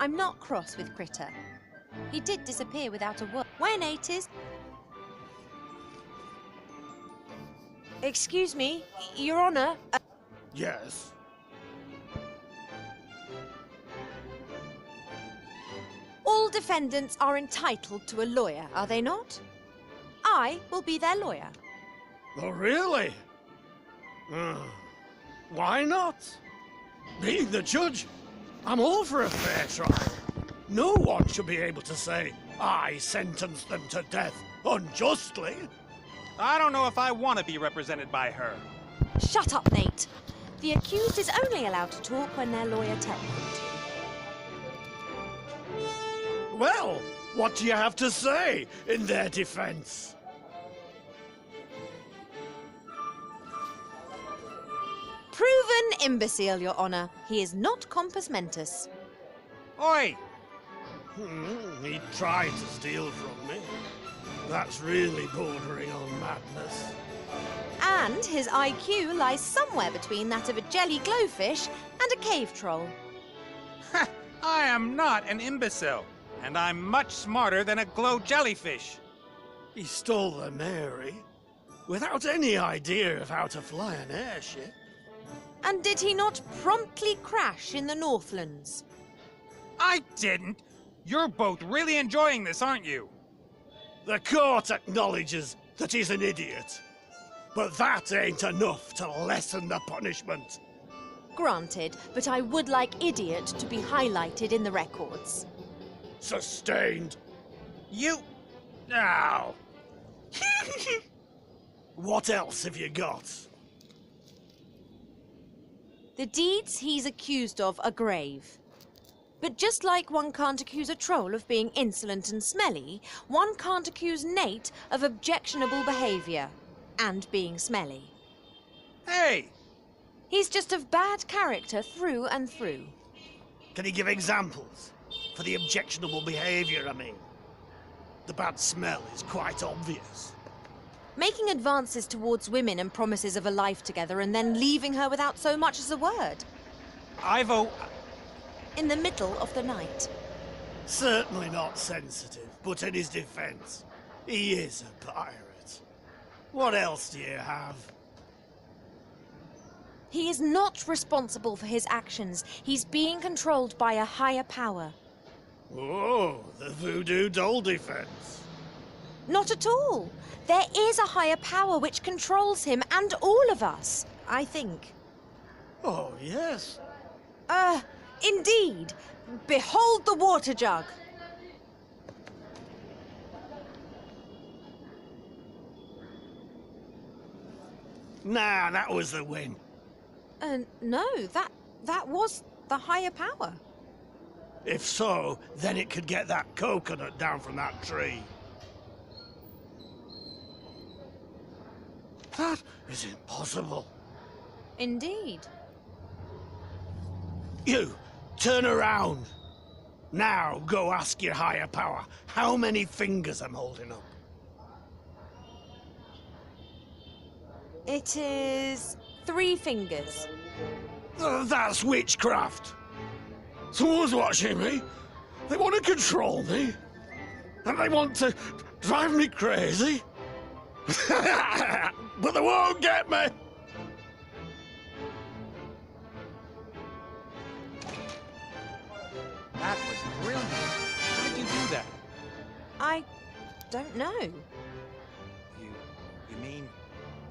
I'm not cross with Critter. He did disappear without a word. When it is... Excuse me, Your Honour. Yes? All defendants are entitled to a lawyer, are they not? I will be their lawyer. Oh, really? Why not? Being the judge, I'm all for a fair trial. No one should be able to say, I sentenced them to death unjustly. I don't know if I want to be represented by her. Shut up, Nate. The accused is only allowed to talk when their lawyer tells them to. Well, what do you have to say in their defense? Proven imbecile, Your Honour. He is not compos mentis. Oi! He tried to steal from me. That's really bordering on madness. And his IQ lies somewhere between that of a jelly glowfish and a cave troll. I am not an imbecile, and I'm much smarter than a glow jellyfish. He stole the Mary without any idea of how to fly an airship. And did he not promptly crash in the Northlands? I didn't. You're both really enjoying this, aren't you? The court acknowledges that he's an idiot. But that ain't enough to lessen the punishment. Granted, but I would like idiot to be highlighted in the records. Sustained. You... Ow. What else have you got? The deeds he's accused of are grave. But just like one can't accuse a troll of being insolent and smelly, one can't accuse Nate of objectionable behaviour and being smelly. Hey! He's just of bad character through and through. Can he give examples? For the objectionable behaviour, I mean. The bad smell is quite obvious. Making advances towards women and promises of a life together and then leaving her without so much as a word. In the middle of the night. Certainly not sensitive, but in his defence, he is a pirate. What else do you have? He is not responsible for his actions. He's being controlled by a higher power. Oh, the voodoo doll defence. Not at all. There is a higher power which controls him and all of us, I think. Oh, yes. Indeed. Behold the water jug. Nah, that was the win. No, that was the higher power. If so, then it could get that coconut down from that tree. That is impossible. Indeed. You, turn around. Now go ask your higher power how many fingers I'm holding up. It is 3 fingers. That's witchcraft. Someone's watching me. They want to control me. And they want to drive me crazy. But they won't get me. That was brilliant. How did you do that? I don't know. You mean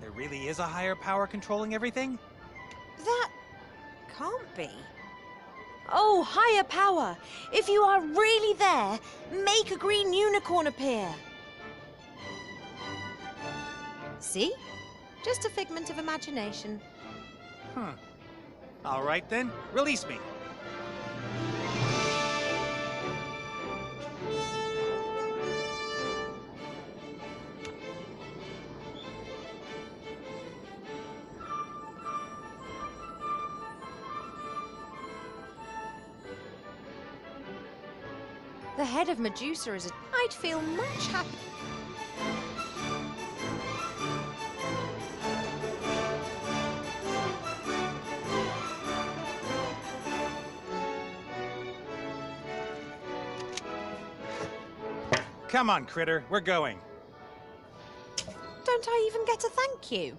there really is a higher power controlling everything? That can't be. Oh, higher power! If you are really there, make a green unicorn appear. See? Just a figment of imagination. All right then, release me. The head of Medusa is I'd feel much happier. Come on, Critter, we're going. Don't I even get a thank you?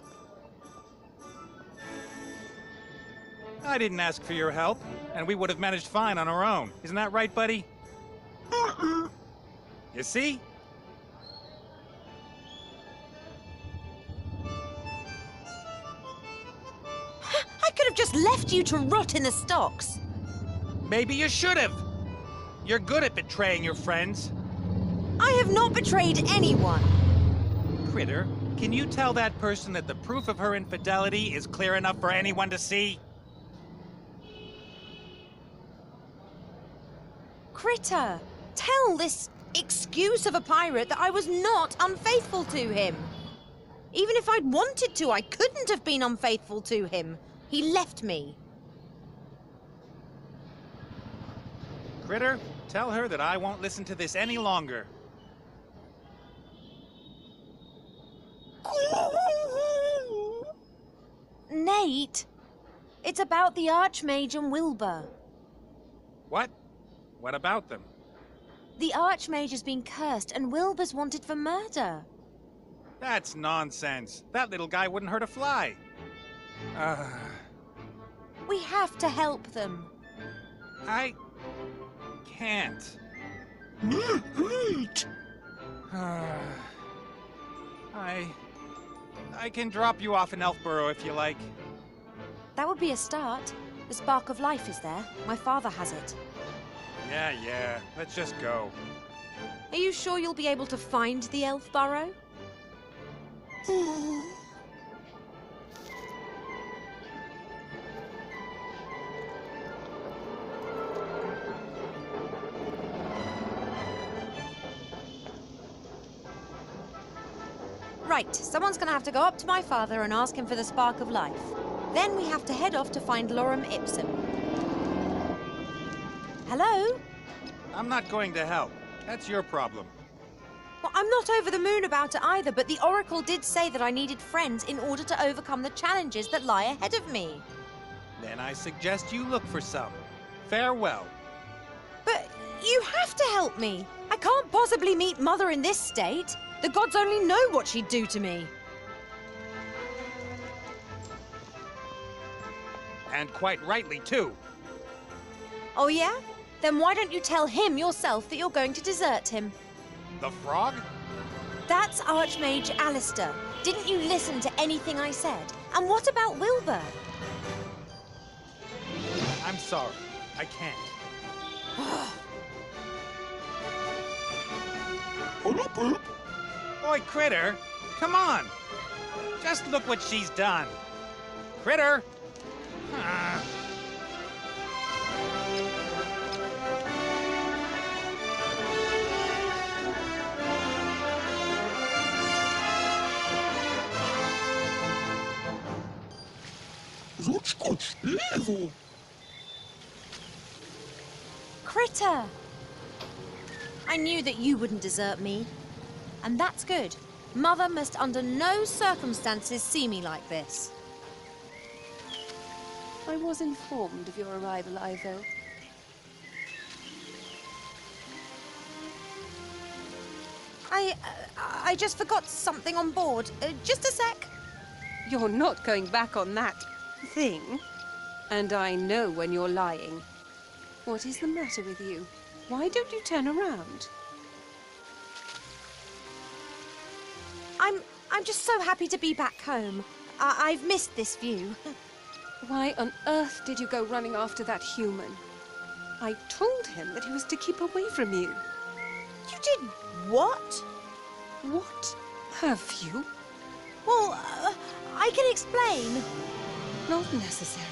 I didn't ask for your help, and we would have managed fine on our own. Isn't that right, buddy? You see? I could have just left you to rot in the stocks. Maybe you should have. You're good at betraying your friends. I have not betrayed anyone. Critter, can you tell that person that the proof of her infidelity is clear enough for anyone to see? Critter, tell this excuse of a pirate that I was not unfaithful to him. Even if I'd wanted to, I couldn't have been unfaithful to him. He left me. Critter, tell her that I won't listen to this any longer. Nate, it's about the Archmage and Wilbur. What? What about them? The Archmage has been cursed and Wilbur's wanted for murder. That's nonsense. That little guy wouldn't hurt a fly. We have to help them. I can't. Wait! I can drop you off in Elfborough if you like. That would be a start. The spark of life is there. My father has it. Yeah. Let's just go. Are you sure you'll be able to find the elf burrow? Right, someone's gonna have to go up to my father and ask him for the spark of life. Then we have to head off to find Lorem Ipsum. Hello? I'm not going to help. That's your problem. Well, I'm not over the moon about it either, but the Oracle did say that I needed friends in order to overcome the challenges that lie ahead of me. Then I suggest you look for some. Farewell. But you have to help me. I can't possibly meet Mother in this state. The gods only know what she'd do to me. And quite rightly, too. Oh, yeah? Then why don't you tell him yourself that you're going to desert him? The frog? That's Archmage Alistair. Didn't you listen to anything I said? And what about Wilbur? I'm sorry. I can't. Boy, Critter, come on. Just look what she's done. Critter! Critter! I knew that you wouldn't desert me. And that's good. Mother must under no circumstances see me like this. I was informed of your arrival, Ivo. I just forgot something on board. Just a sec. You're not going back on that thing. And I know when you're lying. What is the matter with you? Why don't you turn around? I'm just so happy to be back home. I've missed this view. Why on earth did you go running after that human? I told him that he was to keep away from you. You did what? What have you? Well, I can explain. Not necessary.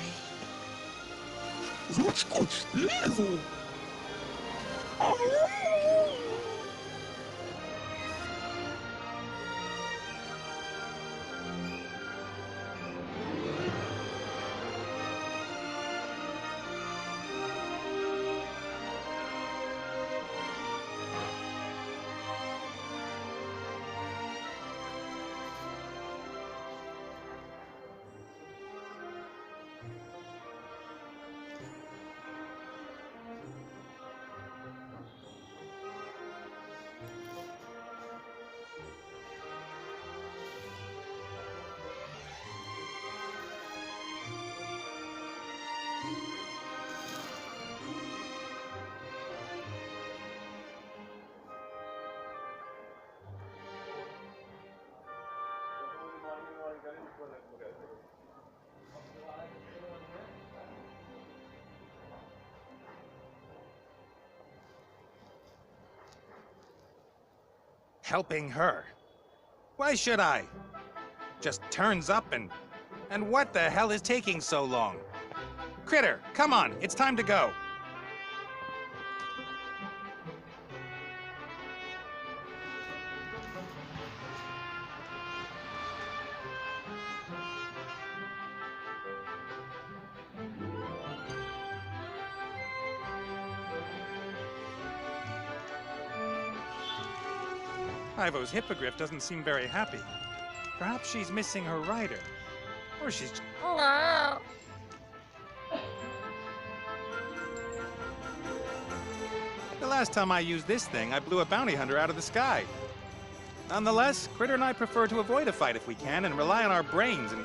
helping her. Why should I? Just turns up and what the hell is taking so long? Critter, come on, it's time to go. Ivo's hippogriff doesn't seem very happy. Perhaps she's missing her rider. Or she's... The last time I used this thing, I blew a bounty hunter out of the sky. Nonetheless, Critter and I prefer to avoid a fight if we can and rely on our brains and...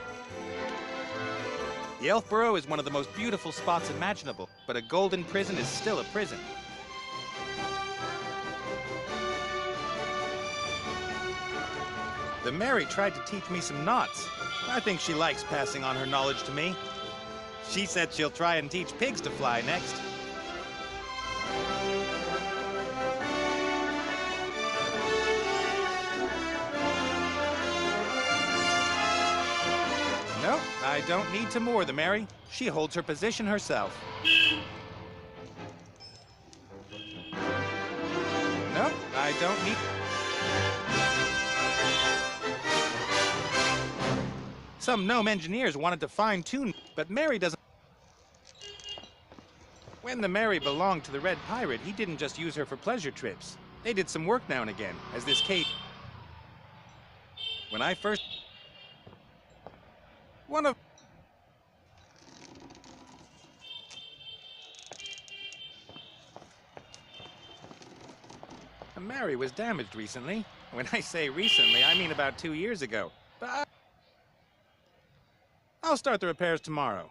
The Elf Burrow is one of the most beautiful spots imaginable, but a golden prison is still a prison. The Mary tried to teach me some knots. I think she likes passing on her knowledge to me. She said she'll try and teach pigs to fly next. No, I don't need to moor the Mary. She holds her position herself. No, I don't need... Some gnome engineers wanted to fine-tune, but Mary doesn't... When the Mary belonged to the Red Pirate, he didn't just use her for pleasure trips. They did some work now and again, as this cave... When I first... One of... The Mary was damaged recently. When I say recently, I mean about 2 years ago. But I'll start the repairs tomorrow.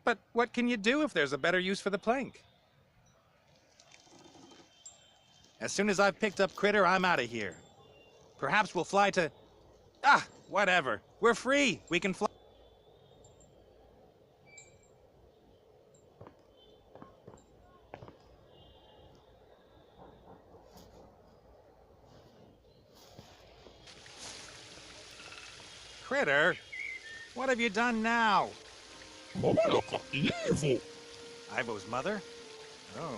But what can you do if there's a better use for the plank? As soon as I've picked up Critter, I'm out of here. Perhaps we'll fly to... Ah, whatever. We're free. We can fly... Critter, what have you done now? Evil! Ivo's mother? Oh.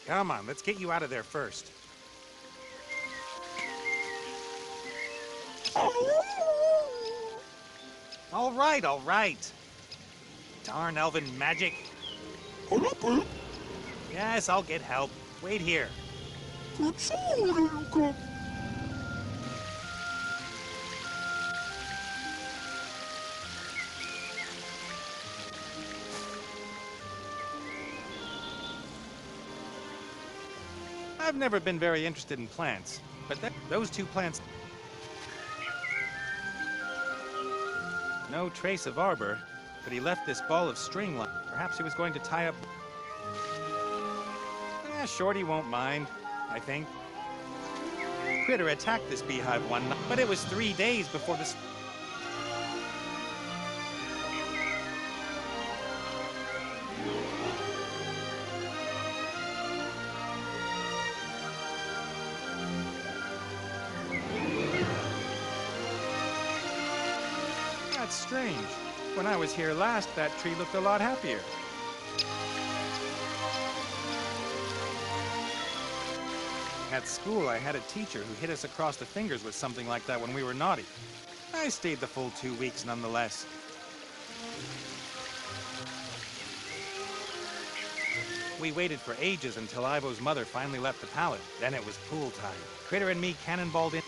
Come on, let's get you out of there first. All right, all right. Darn elven magic. Yes, I'll get help. Wait here. I've never been very interested in plants, but those two plants... No trace of arbor, but he left this ball of string line. Perhaps he was going to tie up... Shorty won't mind, I think. Critter attacked this beehive one night, but it was 3 days before the... That's strange. When I was here last, that tree looked a lot happier. At school, I had a teacher who hit us across the fingers with something like that when we were naughty. I stayed the full 2 weeks nonetheless. We waited for ages until Ivo's mother finally left the pallet. Then it was pool time. Critter and me cannonballed in.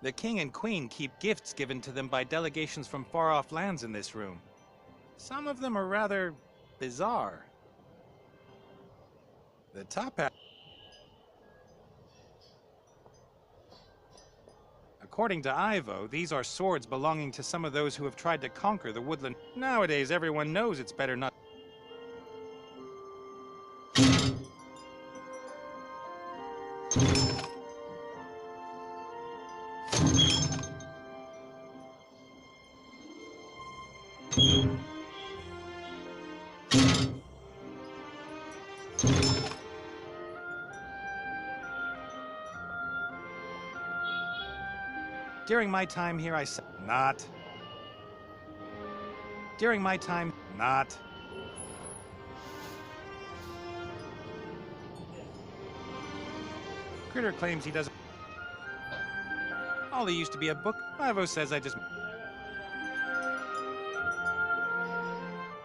The king and queen keep gifts given to them by delegations from far-off lands in this room. Some of them are rather bizarre. The top hat... According to Ivo, these are swords belonging to some of those who have tried to conquer the woodland. Nowadays, everyone knows it's better not... During my time here, not. During my time, not. Critter claims he doesn't. All he used to be a book. Ivo says I just.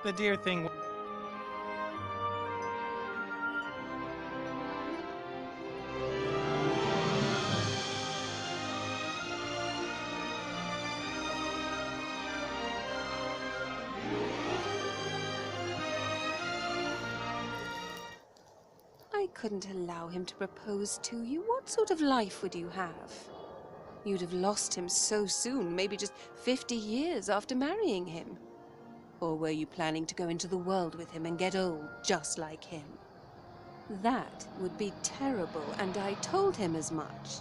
The dear thing. I couldn't allow him to propose to you. What sort of life would you have? You'd have lost him so soon, maybe just 50 years after marrying him. Or were you planning to go into the world with him and get old just like him? That would be terrible, and I told him as much.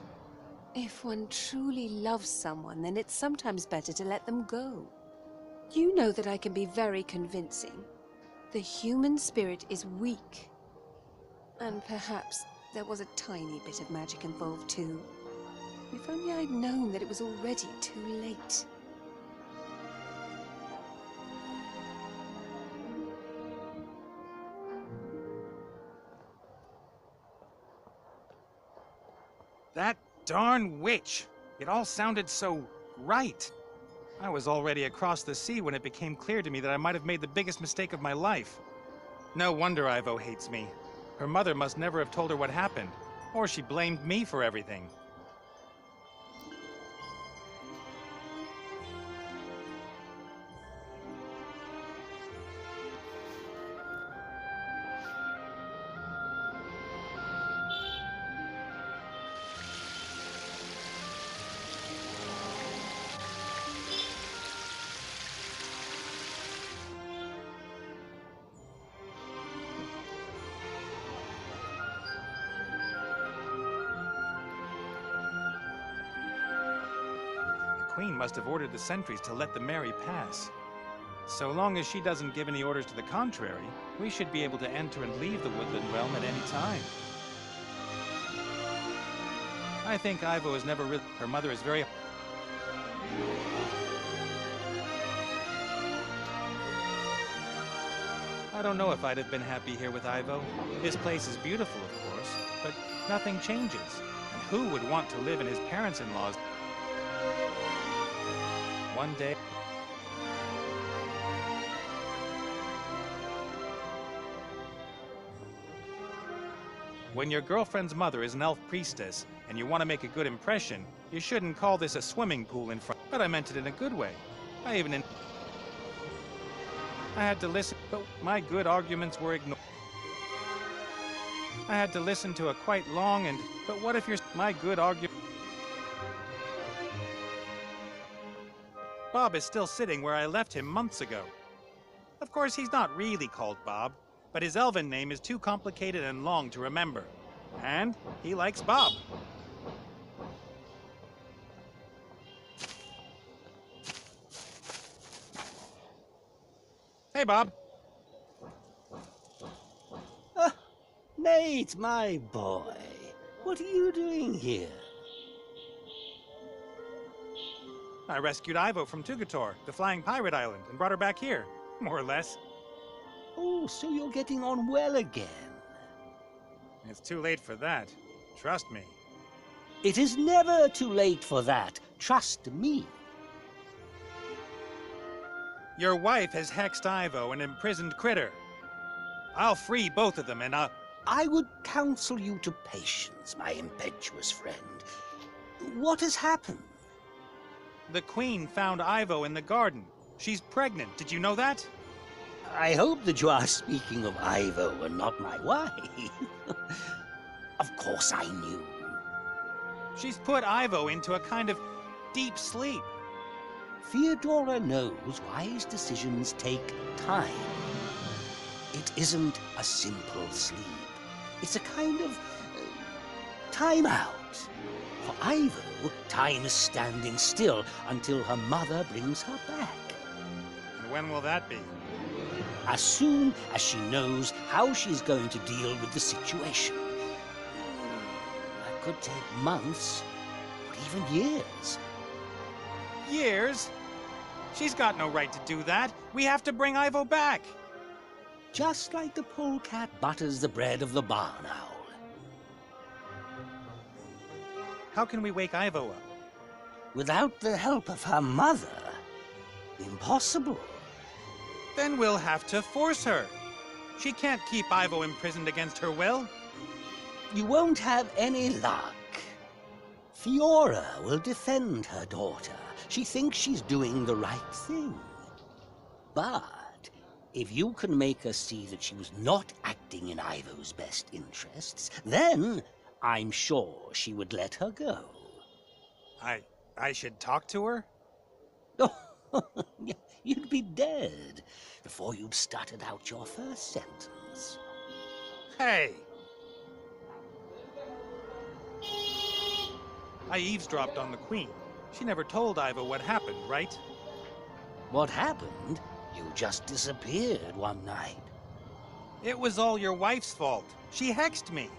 If one truly loves someone, then it's sometimes better to let them go. You know that I can be very convincing. The human spirit is weak. And perhaps there was a tiny bit of magic involved too. If only I'd known that it was already too late. That darn witch! It all sounded so right. I was already across the sea when it became clear to me that I might have made the biggest mistake of my life. No wonder Ivo hates me. Her mother must never have told her what happened, or she blamed me for everything. The Queen must have ordered the sentries to let the Mary pass. So long as she doesn't give any orders to the contrary, we should be able to enter and leave the woodland realm at any time. I think Ivo has never really... Her mother is very... I don't know if I'd have been happy here with Ivo. His place is beautiful, of course, but nothing changes. And who would want to live in his parents-in-law's... One day... When your girlfriend's mother is an elf priestess, and you want to make a good impression, you shouldn't call this a swimming pool in front. But I meant it in a good way. I had to listen, but my good arguments were ignored. I had to listen to a quite long and... But what if my good argument... Bob is still sitting where I left him months ago. Of course, he's not really called Bob, but his elven name is too complicated and long to remember. And he likes Bob. Hey, Bob. Nate, my boy. What are you doing here? I rescued Ivo from Tugator, the flying pirate island, and brought her back here, more or less. Oh, so you're getting on well again. It's too late for that. Trust me. It is never too late for that. Trust me. Your wife has hexed Ivo and imprisoned Critter. I'll free both of them and I would counsel you to patience, my impetuous friend. What has happened? The Queen found Ivo in the garden. She's pregnant. Did you know that? I hope that you are speaking of Ivo and not my wife. Of course I knew. She's put Ivo into a kind of deep sleep. Theodora knows wise decisions take time. It isn't a simple sleep. It's a kind of time out. For Ivo, time is standing still until her mother brings her back. And when will that be? As soon as she knows how she's going to deal with the situation. That could take months, or even years. Years? She's got no right to do that. We have to bring Ivo back. Just like the polecat butters the bread of the barn owl. How can we wake Ivo up? Without the help of her mother, impossible. Then we'll have to force her. She can't keep Ivo imprisoned against her will. You won't have any luck. Fiora will defend her daughter. She thinks she's doing the right thing. But if you can make her see that she was not acting in Ivo's best interests, then I'm sure she would let her go. I should talk to her? Oh, you'd be dead before you'd stuttered out your first sentence. Hey! I eavesdropped on the Queen. She never told Ivo what happened, right? What happened? You just disappeared one night. It was all your wife's fault. She hexed me.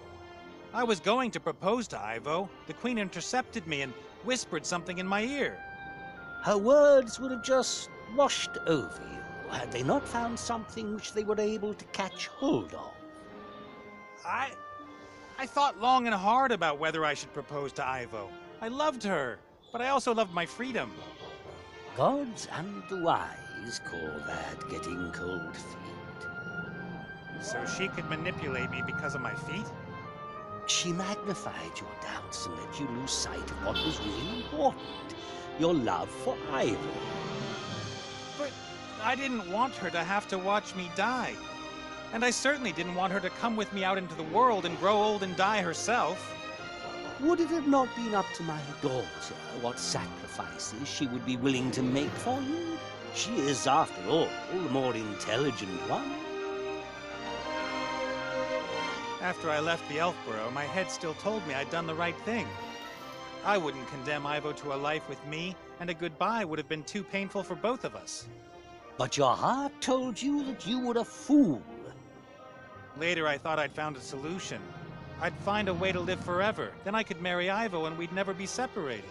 I was going to propose to Ivo. The Queen intercepted me and whispered something in my ear. Her words would have just washed over you had they not found something which they were able to catch hold of. I thought long and hard about whether I should propose to Ivo. I loved her, but I also loved my freedom. Gods and the wise call that getting cold feet. So she could manipulate me because of my feet? She magnified your doubts and let you lose sight of what was really important, your love for Ivo. But I didn't want her to have to watch me die. And I certainly didn't want her to come with me out into the world and grow old and die herself. Would it have not been up to my daughter what sacrifices she would be willing to make for you? She is, after all, the more intelligent one. After I left the Elfborough, my head still told me I'd done the right thing. I wouldn't condemn Ivo to a life with me, and a goodbye would have been too painful for both of us. But your heart told you that you were a fool. Later, I thought I'd found a solution. I'd find a way to live forever. Then I could marry Ivo and we'd never be separated.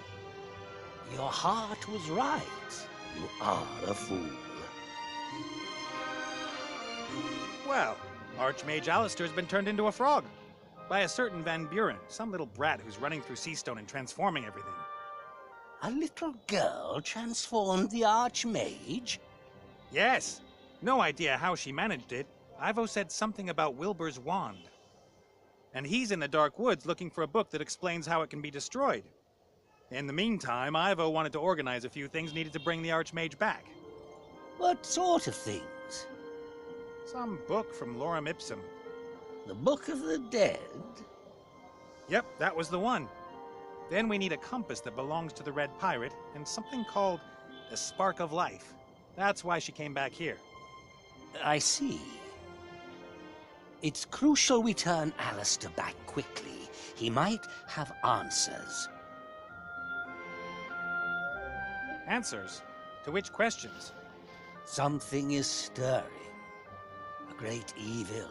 Your heart was right. You are a fool. Well, Archmage Alistair's been turned into a frog. By a certain Van Buren, some little brat who's running through Seastone and transforming everything. A little girl transformed the Archmage? Yes. No idea how she managed it. Ivo said something about Wilbur's wand. And he's in the Dark Woods looking for a book that explains how it can be destroyed. In the meantime, Ivo wanted to organize a few things needed to bring the Archmage back. What sort of things? Some book from Lorem Ipsum. The Book of the Dead? Yep, that was the one. Then we need a compass that belongs to the Red Pirate, and something called the Spark of Life. That's why she came back here. I see. It's crucial we turn Alistair back quickly. He might have answers. Answers? To which questions? Something is stirring. A great evil.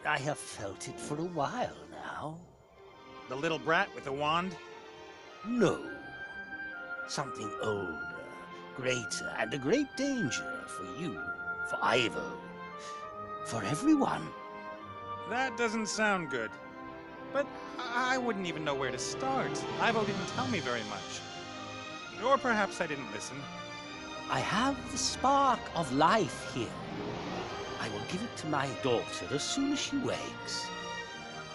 I have felt it for a while now. The little brat with the wand? No. Something older, greater, and a great danger for you, for Ivo, for everyone. That doesn't sound good. But I wouldn't even know where to start. Ivo didn't tell me very much. Or perhaps I didn't listen. I have the Spark of Life here. I will give it to my daughter as soon as she wakes.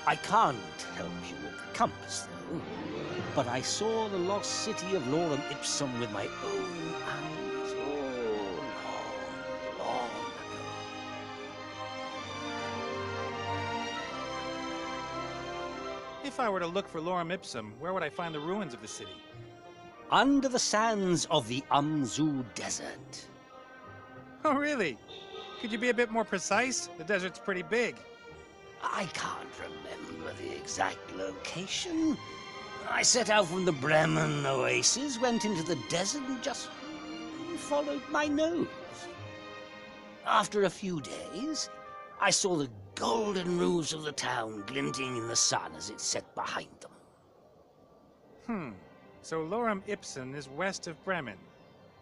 I can't help you with the compass, though. But I saw the lost city of Lorem Ipsum with my own eyes. Oh, long, long ago. If I were to look for Lorem Ipsum, where would I find the ruins of the city? Under the sands of the Umzu Desert. Oh, really? Could you be a bit more precise? The desert's pretty big. I can't remember the exact location. I set out from the Bremen oasis, went into the desert, and just followed my nose. After a few days, I saw the golden roofs of the town glinting in the sun as it set behind them. So Lorem Ipsum is west of Bremen.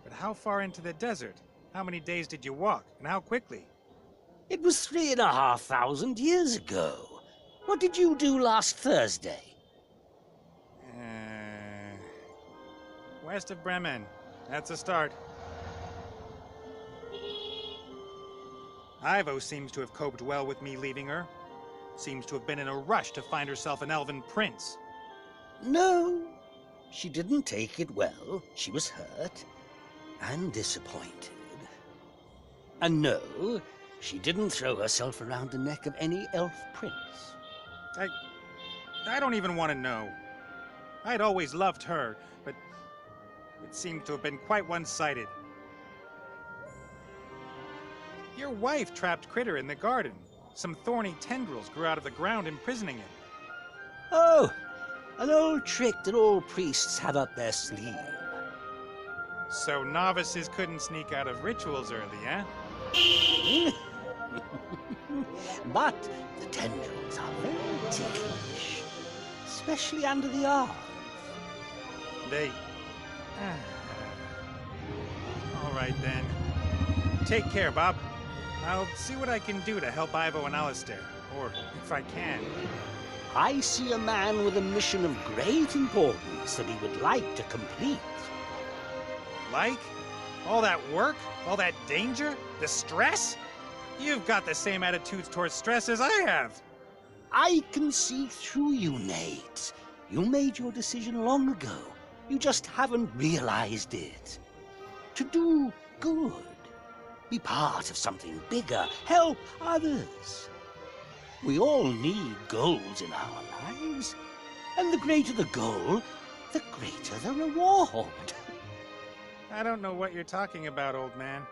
But how far into the desert? How many days did you walk, and how quickly? It was 3,500 years ago. What did you do last Thursday? West of Bremen. That's a start. Ivo seems to have coped well with me leaving her. Seems to have been in a rush to find herself an elven prince. No, she didn't take it well. She was hurt and disappointed. And no, she didn't throw herself around the neck of any elf prince. I don't even want to know. I'd always loved her, but it seemed to have been quite one-sided. Your wife trapped Critter in the garden. Some thorny tendrils grew out of the ground, imprisoning him. Oh, an old trick that all priests have up their sleeve. So novices couldn't sneak out of rituals early, eh? But the tendrils are very ticklish, especially under the arm. They... All right, then. Take care, Bob. I'll see what I can do to help Ivo and Alistair. Or, if I can. I see a man with a mission of great importance that he would like to complete. Like? All that work? All that danger? The stress? You've got the same attitudes towards stress as I have. I can see through you, Nate. You made your decision long ago. You just haven't realized it. To do good. Be part of something bigger. Help others. We all need goals in our lives. And the greater the goal, the greater the reward. I don't know what you're talking about, old man.